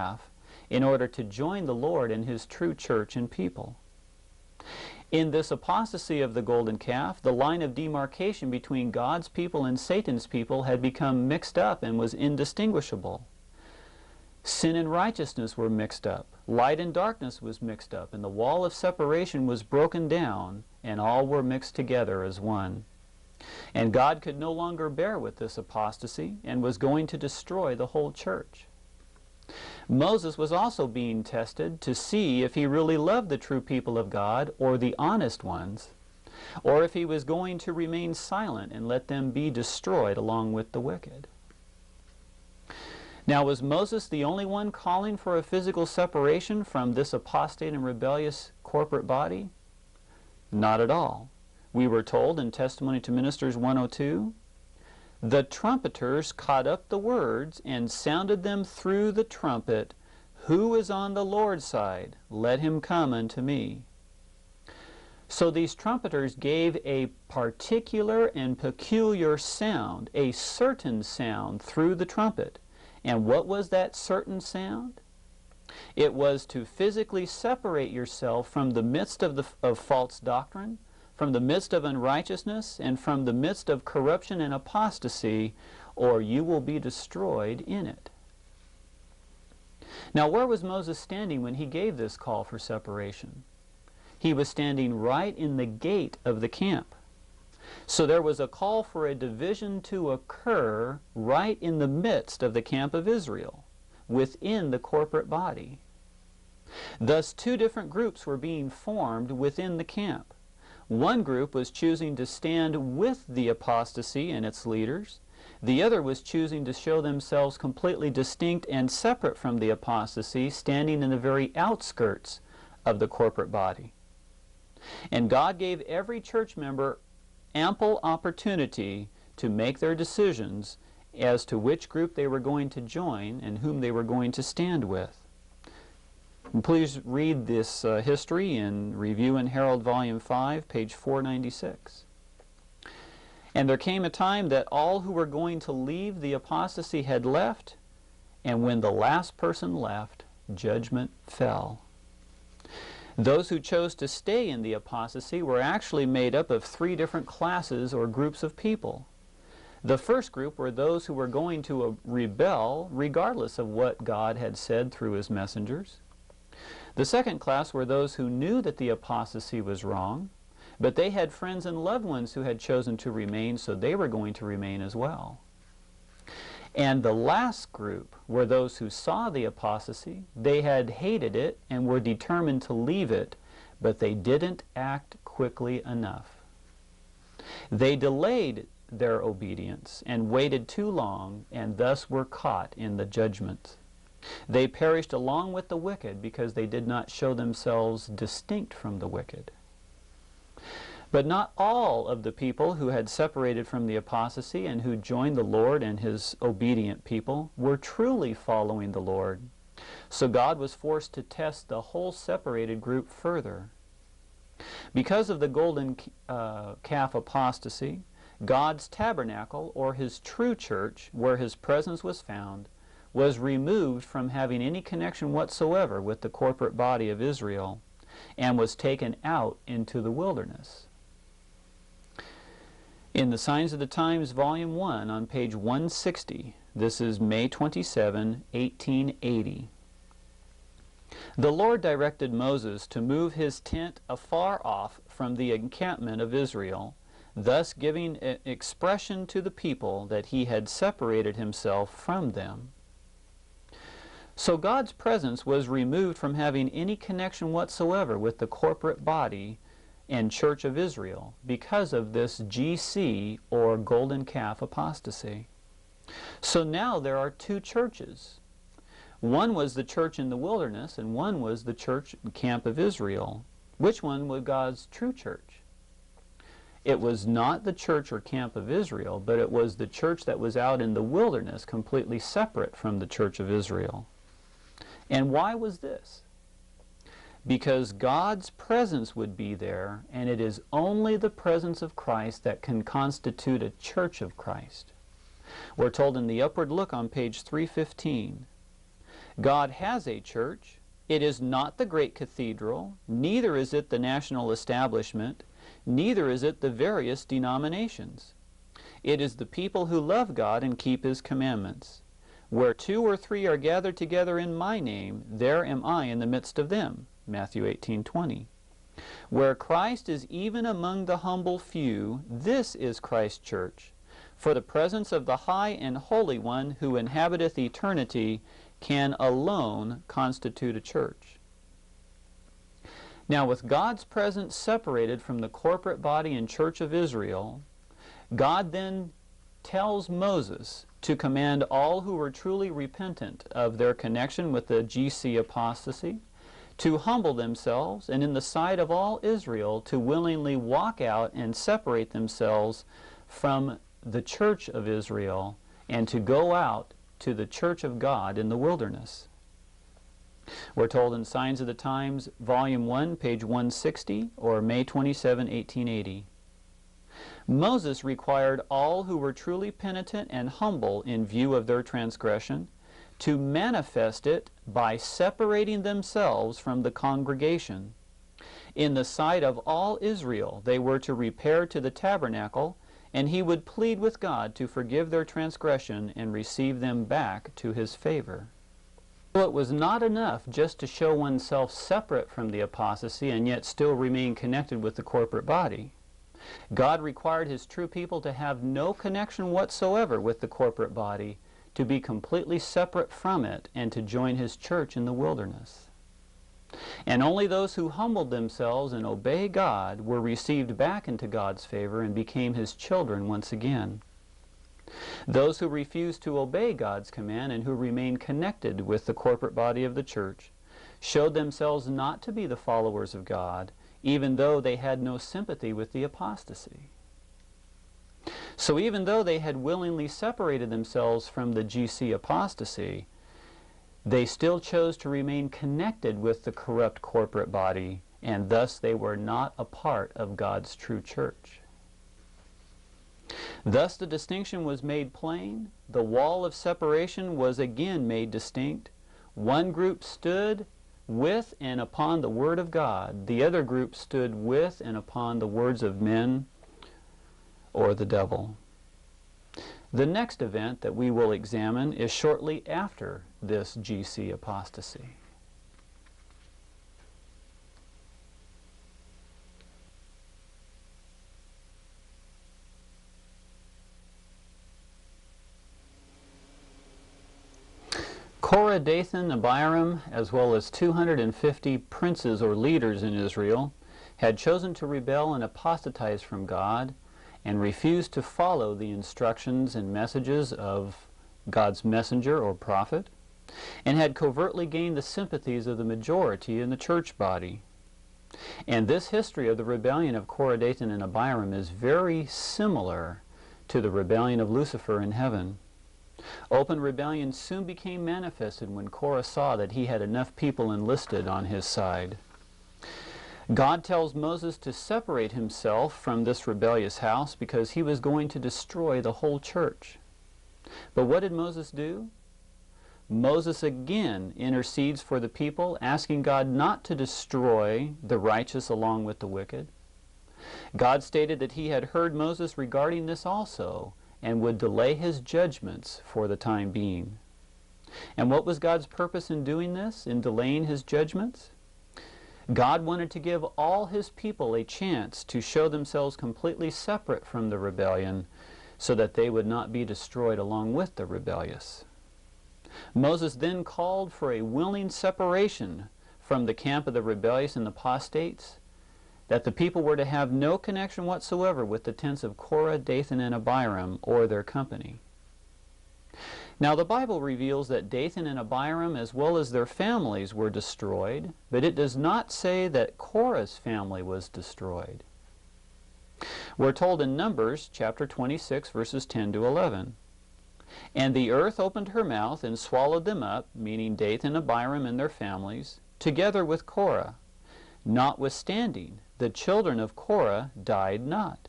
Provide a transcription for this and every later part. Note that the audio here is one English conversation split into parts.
calf in order to join the Lord and His true church and people. In this apostasy of the golden calf, the line of demarcation between God's people and Satan's people had become mixed up and was indistinguishable. Sin and righteousness were mixed up. Light and darkness was mixed up, and the wall of separation was broken down, and all were mixed together as one. And God could no longer bear with this apostasy and was going to destroy the whole church. Moses was also being tested to see if he really loved the true people of God, or the honest ones, or if he was going to remain silent and let them be destroyed along with the wicked. Now, was Moses the only one calling for a physical separation from this apostate and rebellious corporate body? Not at all. We were told in Testimony to Ministers 102, "The trumpeters caught up the words and sounded them through the trumpet, 'Who is on the Lord's side? Let him come unto me.'" So these trumpeters gave a particular and peculiar sound, a certain sound through the trumpet. And what was that certain sound? It was to physically separate yourself from the midst of false doctrine, from the midst of unrighteousness, and from the midst of corruption and apostasy, or you will be destroyed in it. Now, where was Moses standing when he gave this call for separation? He was standing right in the gate of the camp. So there was a call for a division to occur right in the midst of the camp of Israel, within the corporate body. Thus, two different groups were being formed within the camp. One group was choosing to stand with the apostasy and its leaders. The other was choosing to show themselves completely distinct and separate from the apostasy, standing in the very outskirts of the corporate body. And God gave every church member ample opportunity to make their decisions as to which group they were going to join and whom they were going to stand with. And please read this history in Review and Herald Volume 5, page 496. "And there came a time that all who were going to leave the apostasy had left, and when the last person left, judgment fell." Those who chose to stay in the apostasy were actually made up of three different classes or groups of people. The first group were those who were going to rebel regardless of what God had said through His messengers. The second class were those who knew that the apostasy was wrong, but they had friends and loved ones who had chosen to remain, so they were going to remain as well. And the last group were those who saw the apostasy, they had hated it and were determined to leave it, but they didn't act quickly enough. They delayed their obedience and waited too long, and thus were caught in the judgment. They perished along with the wicked because they did not show themselves distinct from the wicked. But not all of the people who had separated from the apostasy and who joined the Lord and His obedient people were truly following the Lord. So God was forced to test the whole separated group further. Because of the golden calf apostasy, God's tabernacle, or His true church, where His presence was found, was removed from having any connection whatsoever with the corporate body of Israel and was taken out into the wilderness. In the Signs of the Times, Volume 1, on page 160, this is May 27, 1880. "The Lord directed Moses to move his tent afar off from the encampment of Israel, thus giving expression to the people that he had separated himself from them." So God's presence was removed from having any connection whatsoever with the corporate body and Church of Israel because of this GC, or golden calf apostasy. So now there are two churches. One was the church in the wilderness, and one was the church camp of Israel. Which one was God's true church? It was not the church or camp of Israel, but it was the church that was out in the wilderness, completely separate from the church of Israel. And why was this? Because God's presence would be there, and it is only the presence of Christ that can constitute a church of Christ. We're told in the Upward Look on page 315, God has a church. It is not the great cathedral, neither is it the national establishment, neither is it the various denominations. It is the people who love God and keep His commandments. Where 2 or 3 are gathered together in my name, there am I in the midst of them. Matthew 18:20. Where Christ is even among the humble few, this is Christ's church. For the presence of the high and holy one who inhabiteth eternity can alone constitute a church. Now, with God's presence separated from the corporate body and church of Israel, God then tells Moses to command all who were truly repentant of their connection with the GC apostasy to humble themselves, and in the sight of all Israel to willingly walk out and separate themselves from the church of Israel and to go out to the church of God in the wilderness. We're told in Signs of the Times, Volume 1, page 160, or May 27, 1880. Moses required all who were truly penitent and humble in view of their transgression to manifest it by separating themselves from the congregation. In the sight of all Israel, they were to repair to the tabernacle, and he would plead with God to forgive their transgression and receive them back to His favor. So it was not enough just to show oneself separate from the apostasy and yet still remain connected with the corporate body. God required His true people to have no connection whatsoever with the corporate body, to be completely separate from it, and to join His church in the wilderness. And only those who humbled themselves and obey God were received back into God's favor and became His children once again. Those who refused to obey God's command and who remained connected with the corporate body of the church showed themselves not to be the followers of God, even though they had no sympathy with the apostasy. So even though they had willingly separated themselves from the GC apostasy, they still chose to remain connected with the corrupt corporate body, and thus they were not a part of God's true church. Thus the distinction was made plain. The wall of separation was again made distinct. One group stood with and upon the Word of God. The other group stood with and upon the words of men or the devil. The next event that we will examine is shortly after this GC apostasy. Korah, Dathan, Abiram, as well as 250 princes or leaders in Israel, had chosen to rebel and apostatize from God and refused to follow the instructions and messages of God's messenger or prophet, and had covertly gained the sympathies of the majority in the church body. And this history of the rebellion of Korah, Dathan, and Abiram is very similar to the rebellion of Lucifer in heaven. Open rebellion soon became manifested when Korah saw that he had enough people enlisted on his side. God tells Moses to separate himself from this rebellious house because he was going to destroy the whole church. But what did Moses do? Moses again intercedes for the people, asking God not to destroy the righteous along with the wicked. God stated that He had heard Moses regarding this also, and would delay His judgments for the time being. And what was God's purpose in doing this, in delaying His judgments? God wanted to give all His people a chance to show themselves completely separate from the rebellion so that they would not be destroyed along with the rebellious. Moses then called for a willing separation from the camp of the rebellious and apostates, that the people were to have no connection whatsoever with the tents of Korah, Dathan, and Abiram or their company. Now the Bible reveals that Dathan and Abiram as well as their families were destroyed, but it does not say that Korah's family was destroyed. We're told in Numbers chapter 26 verses 10 to 11. And the earth opened her mouth and swallowed them up, meaning Dathan, Abiram, and their families, together with Korah. Notwithstanding, the children of Korah died not.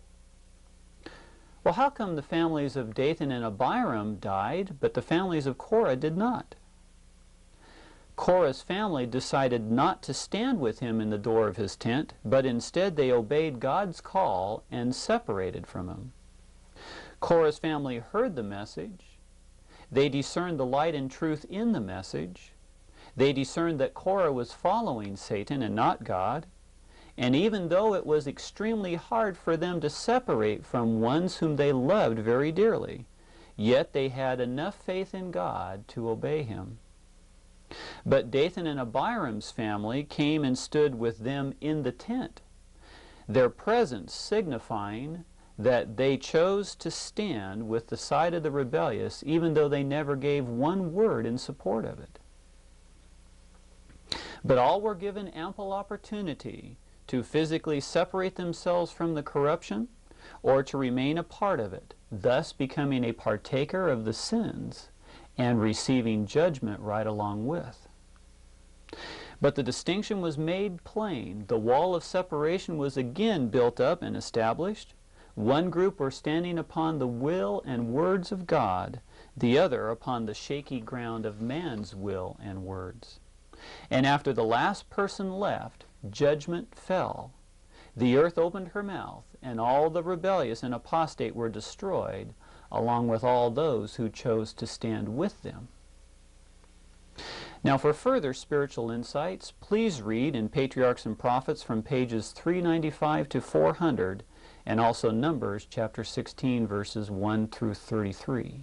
Well, how come the families of Dathan and Abiram died, but the families of Korah did not? Korah's family decided not to stand with him in the door of his tent, but instead they obeyed God's call and separated from him. Korah's family heard the message. They discerned the light and truth in the message. They discerned that Korah was following Satan and not God. And even though it was extremely hard for them to separate from ones whom they loved very dearly, yet they had enough faith in God to obey him. But Dathan and Abiram's family came and stood with them in the tent, their presence signifying that they chose to stand with the side of the rebellious, even though they never gave one word in support of it. But all were given ample opportunity to physically separate themselves from the corruption or to remain a part of it, thus becoming a partaker of the sins and receiving judgment right along with. But the distinction was made plain. The wall of separation was again built up and established. One group were standing upon the will and words of God, the other upon the shaky ground of man's will and words. And after the last person left, judgment fell. The earth opened her mouth, and all the rebellious and apostate were destroyed, along with all those who chose to stand with them. Now, for further spiritual insights, please read in Patriarchs and Prophets from pages 395 to 400, and also Numbers chapter 16, verses 1 through 33.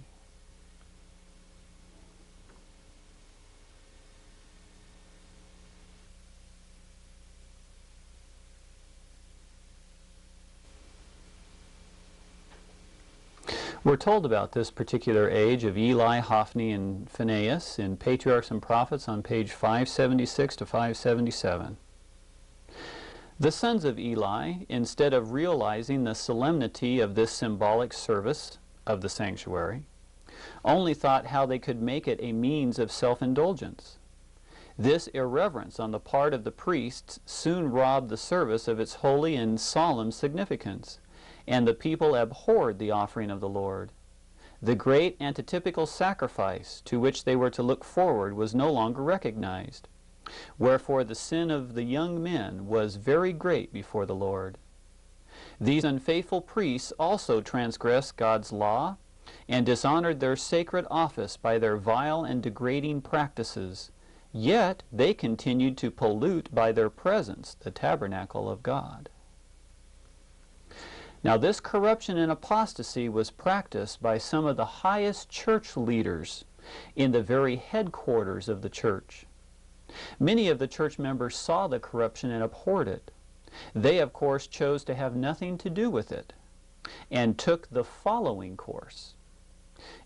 We're told about this particular age of Eli, Hophni, and Phinehas in Patriarchs and Prophets on page 576 to 577. The sons of Eli, instead of realizing the solemnity of this symbolic service of the sanctuary, only thought how they could make it a means of self-indulgence. This irreverence on the part of the priests soon robbed the service of its holy and solemn significance, and the people abhorred the offering of the Lord. The great antitypical sacrifice to which they were to look forward was no longer recognized. Wherefore the sin of the young men was very great before the Lord. These unfaithful priests also transgressed God's law and dishonored their sacred office by their vile and degrading practices. Yet they continued to pollute by their presence the tabernacle of God. Now, this corruption and apostasy was practiced by some of the highest church leaders in the very headquarters of the church. Many of the church members saw the corruption and abhorred it. They, of course, chose to have nothing to do with it and took the following course.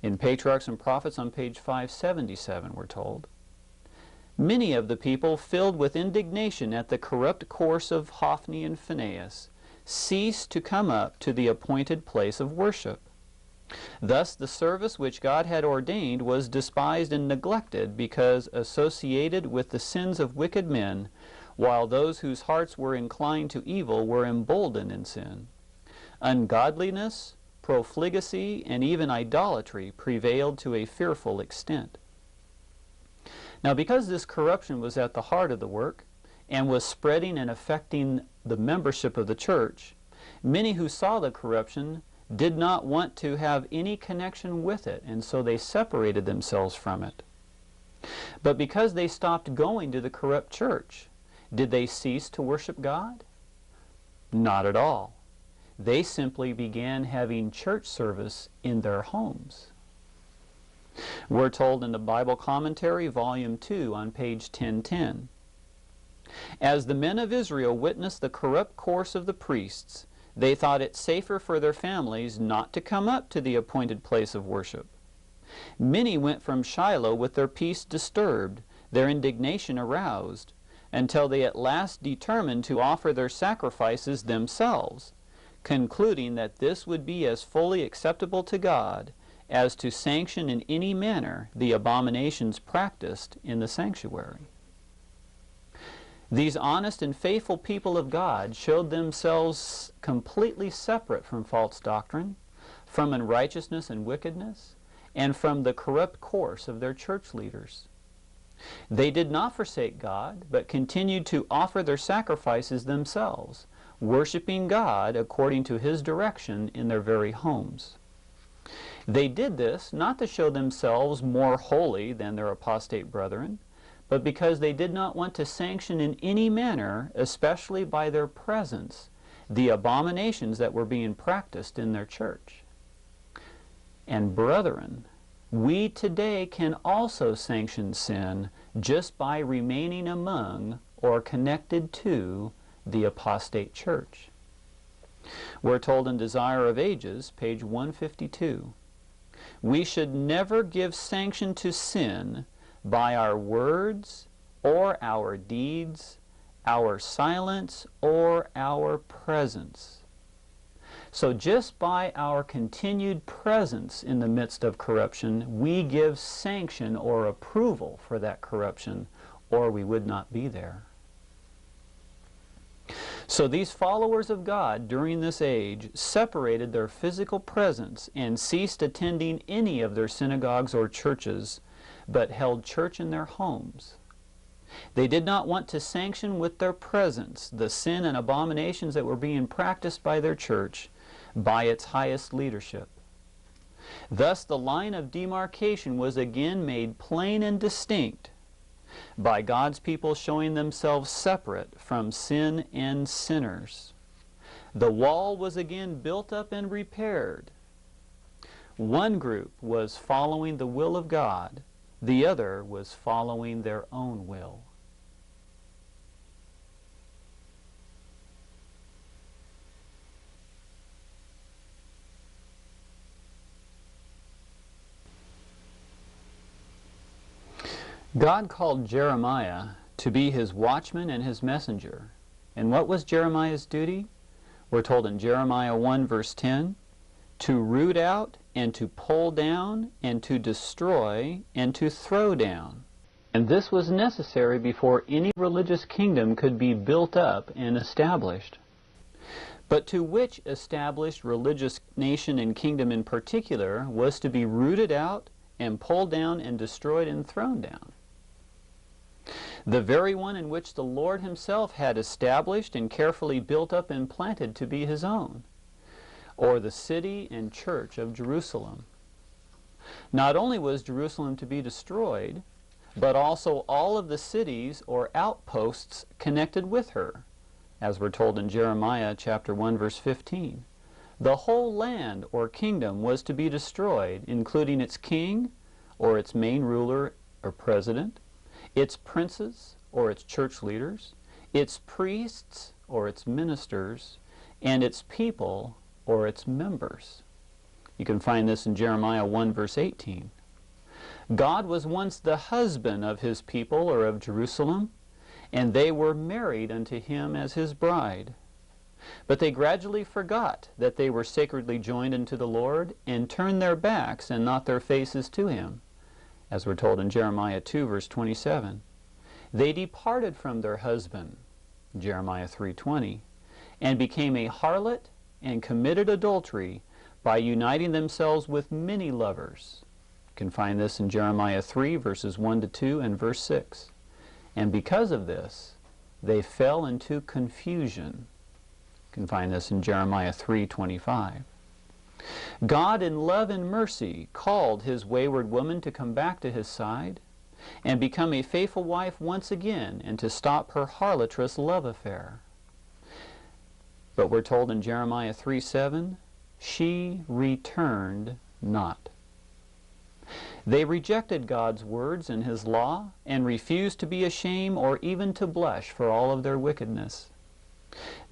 In Patriarchs and Prophets on page 577, we're told, many of the people, filled with indignation at the corrupt course of Hophni and Phinehas, ceased to come up to the appointed place of worship. Thus the service which God had ordained was despised and neglected because associated with the sins of wicked men, while those whose hearts were inclined to evil were emboldened in sin. Ungodliness, profligacy, and even idolatry prevailed to a fearful extent. Now, because this corruption was at the heart of the work and was spreading and affecting the membership of the church, many who saw the corruption did not want to have any connection with it, and so they separated themselves from it. But because they stopped going to the corrupt church, did they cease to worship God? Not at all. They simply began having church service in their homes. We're told in the Bible Commentary, Volume 2, on page 1010, as the men of Israel witnessed the corrupt course of the priests, they thought it safer for their families not to come up to the appointed place of worship. Many went from Shiloh with their peace disturbed, their indignation aroused, until they at last determined to offer their sacrifices themselves, concluding that this would be as fully acceptable to God as to sanction in any manner the abominations practiced in the sanctuary. These honest and faithful people of God showed themselves completely separate from false doctrine, from unrighteousness and wickedness, and from the corrupt course of their church leaders. They did not forsake God, but continued to offer their sacrifices themselves, worshiping God according to His direction in their very homes. They did this not to show themselves more holy than their apostate brethren, but because they did not want to sanction in any manner, especially by their presence, the abominations that were being practiced in their church. And brethren, we today can also sanction sin just by remaining among or connected to the apostate church. We're told in Desire of Ages, page 152, we should never give sanction to sin by our words or our deeds, our silence or our presence. So just by our continued presence in the midst of corruption, we give sanction or approval for that corruption, or we would not be there. So these followers of God during this age separated their physical presence and ceased attending any of their synagogues or churches, but held church in their homes. They did not want to sanction with their presence the sin and abominations that were being practiced by their church by its highest leadership. Thus the line of demarcation was again made plain and distinct by God's people showing themselves separate from sin and sinners. The wall was again built up and repaired. One group was following the will of God, the other was following their own will. God called Jeremiah to be His watchman and His messenger. And what was Jeremiah's duty? We're told in Jeremiah 1 verse 10, to root out and to pull down and to destroy and to throw down. And this was necessary before any religious kingdom could be built up and established. But to which established religious nation and kingdom in particular was to be rooted out and pulled down and destroyed and thrown down? The very one in which the Lord Himself had established and carefully built up and planted to be His own, or the city and church of Jerusalem. Not only was Jerusalem to be destroyed, but also all of the cities or outposts connected with her, as we're told in Jeremiah chapter 1 verse 15. The whole land or kingdom was to be destroyed, including its king or its main ruler or president, its princes or its church leaders, its priests or its ministers, and its people or its members. You can find this in Jeremiah 1 verse 18. God was once the husband of His people or of Jerusalem, and they were married unto Him as His bride. But they gradually forgot that they were sacredly joined unto the Lord and turned their backs and not their faces to Him, as we're told in Jeremiah 2 verse 27. They departed from their husband, Jeremiah 3:20, and became a harlot and committed adultery by uniting themselves with many lovers. You can find this in Jeremiah 3 verses 1 to 2 and verse 6. And because of this, they fell into confusion. You can find this in Jeremiah 3:25. God in love and mercy called His wayward woman to come back to His side and become a faithful wife once again and to stop her harlotrous love affair. But we're told in Jeremiah 3:7, she returned not. They rejected God's words and His law and refused to be ashamed or even to blush for all of their wickedness.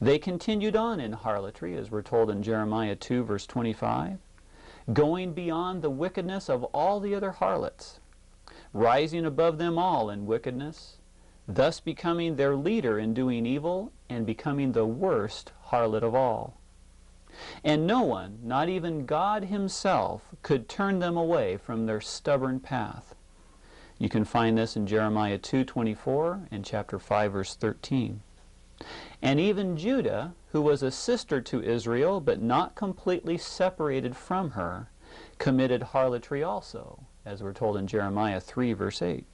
They continued on in harlotry, as we're told in Jeremiah 2 verse 25, going beyond the wickedness of all the other harlots, rising above them all in wickedness, thus becoming their leader in doing evil and becoming the worst harlot of all. And no one, not even God Himself, could turn them away from their stubborn path. You can find this in Jeremiah 2:24 and chapter 5 verse 13. And even Judah, who was a sister to Israel but not completely separated from her, committed harlotry also, as we're told in Jeremiah 3 verse 8.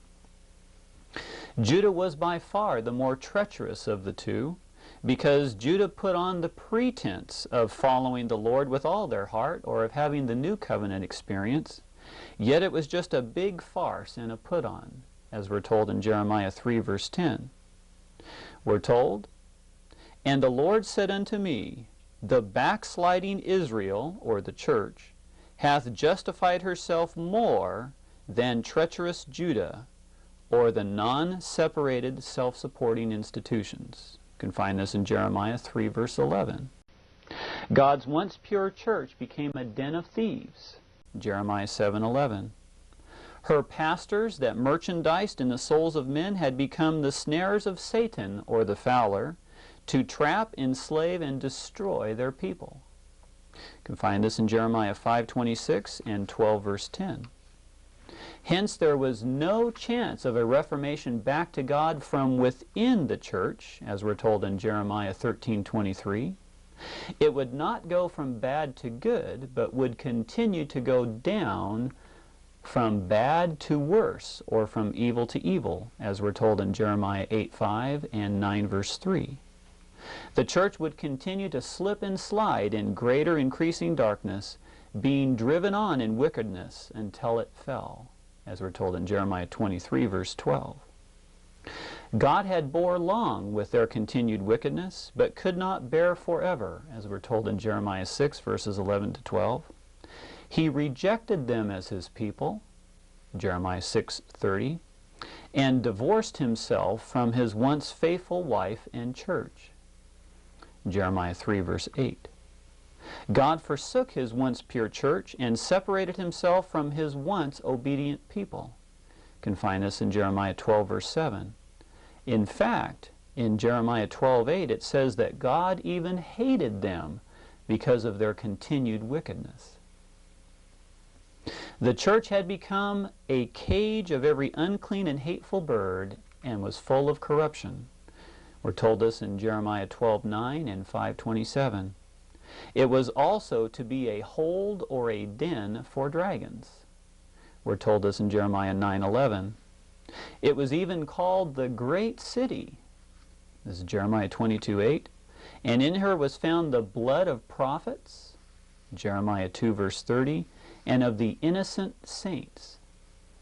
Judah was by far the more treacherous of the two, because Judah put on the pretense of following the Lord with all their heart, or of having the new covenant experience, yet it was just a big farce and a put-on, as we're told in Jeremiah 3 verse 10. We're told, "And the Lord said unto me, the backsliding Israel," or the church, "hath justified herself more than treacherous Judah," or the non-separated self-supporting institutions. You can find this in Jeremiah 3 verse 11. God's once pure church became a den of thieves. Jeremiah 7:11. Her pastors that merchandised in the souls of men had become the snares of Satan, or the fowler, to trap, enslave, and destroy their people. You can find this in Jeremiah 5:26 and 12 verse 10. Hence there was no chance of a reformation back to God from within the church, as we're told in Jeremiah 13:23. It would not go from bad to good, but would continue to go down from bad to worse, or from evil to evil, as we're told in Jeremiah 8:5 and 9 verse 3. The church would continue to slip and slide in greater increasing darkness, being driven on in wickedness until it fell, as we're told in Jeremiah 23 verse 12. God had bore long with their continued wickedness, but could not bear forever, as we're told in Jeremiah 6 verses 11 to 12. He rejected them as his people, Jeremiah 6:30, and divorced himself from his once faithful wife and church, Jeremiah 3 verse 8. God forsook his once pure church and separated himself from his once obedient people. You can find this in Jeremiah 12 verse 7. In fact, in Jeremiah 12:8 it says that God even hated them because of their continued wickedness. The church had become a cage of every unclean and hateful bird and was full of corruption. We're told this in Jeremiah 12:9 and 5:27. It was also to be a hold or a den for dragons. We're told this in Jeremiah 9:11. It was even called the Great City. This is Jeremiah 22:8. And in her was found the blood of prophets, Jeremiah 2 verse 30, and of the innocent saints,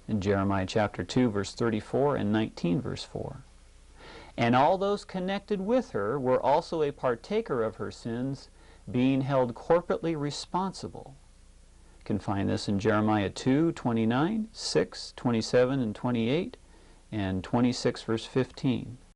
in Jeremiah chapter 2 verse 34 and 19 verse 4. And all those connected with her were also a partaker of her sins, being held corporately responsible. You can find this in Jeremiah 2:29, 6:27 and 28, and 26 verse 15.